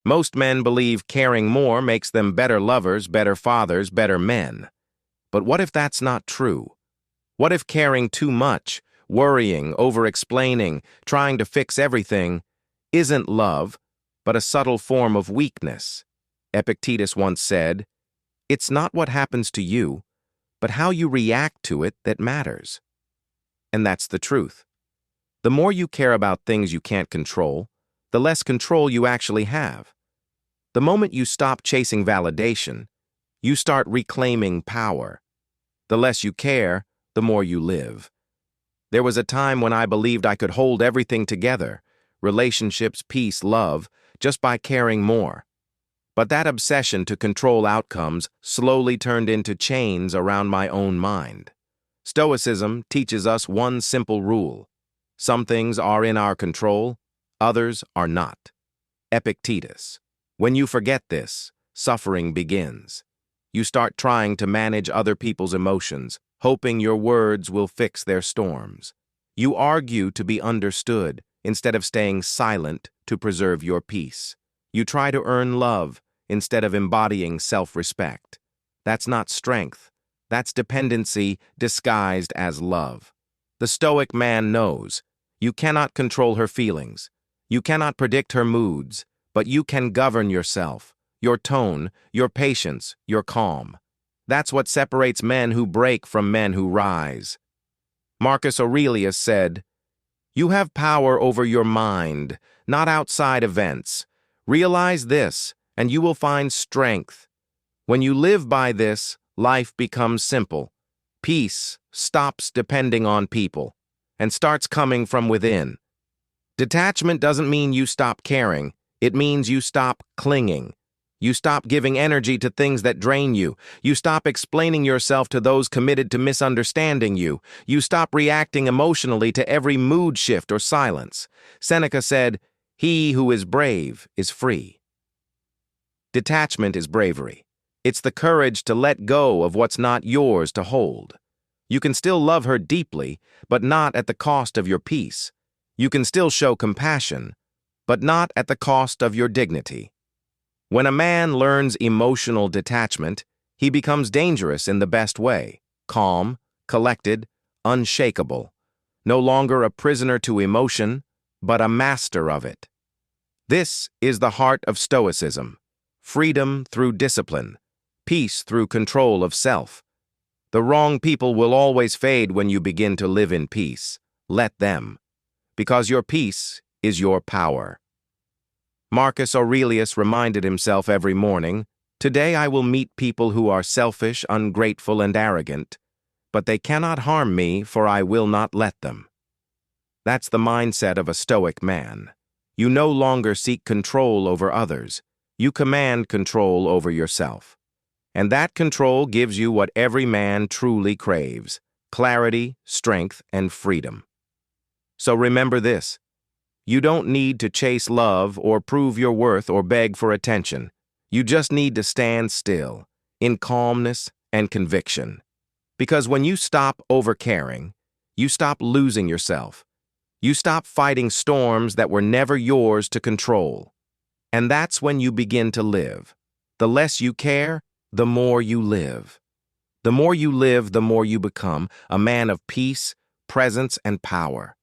Most men believe caring more makes them better lovers, better fathers, better men. But what if that's not true? What if caring too much, worrying, over-explaining, trying to fix everything, isn't love, but a subtle form of weakness? Epictetus once said, "It's not what happens to you, but how you react to it that matters." And that's the truth. The more you care about things you can't control, the less control you actually have. The moment you stop chasing validation, you start reclaiming power. The less you care, the more you live. There was a time when I believed I could hold everything together, relationships, peace, love, just by caring more. But that obsession to control outcomes slowly turned into chains around my own mind. Stoicism teaches us one simple rule: some things are in our control, others are not. Epictetus. When you forget this, suffering begins. You start trying to manage other people's emotions, hoping your words will fix their storms. You argue to be understood instead of staying silent to preserve your peace. You try to earn love instead of embodying self-respect. That's not strength. That's dependency disguised as love. The Stoic man knows you cannot control her feelings. You cannot predict her moods, but you can govern yourself, your tone, your patience, your calm. That's what separates men who break from men who rise. Marcus Aurelius said, "You have power over your mind, not outside events. Realize this, and you will find strength. When you live by this, life becomes simple. Peace stops depending on people and starts coming from within." Detachment doesn't mean you stop caring. It means you stop clinging. You stop giving energy to things that drain you. You stop explaining yourself to those committed to misunderstanding you. You stop reacting emotionally to every mood shift or silence. Seneca said, "He who is brave is free." Detachment is bravery. It's the courage to let go of what's not yours to hold. You can still love her deeply, but not at the cost of your peace. You can still show compassion, but not at the cost of your dignity. When a man learns emotional detachment, he becomes dangerous in the best way: calm, collected, unshakable. No longer a prisoner to emotion, but a master of it. This is the heart of Stoicism: freedom through discipline, peace through control of self. The wrong people will always fade when you begin to live in peace. Let them. Because your peace is your power. Marcus Aurelius reminded himself every morning, "Today I will meet people who are selfish, ungrateful, and arrogant, but they cannot harm me, for I will not let them." That's the mindset of a Stoic man. You no longer seek control over others. You command control over yourself. And that control gives you what every man truly craves: clarity, strength, and freedom. So remember this: you don't need to chase love or prove your worth or beg for attention. You just need to stand still, in calmness and conviction. Because when you stop overcaring, you stop losing yourself. You stop fighting storms that were never yours to control. And that's when you begin to live. The less you care, the more you live. The more you live, the more you become a man of peace, presence, and power.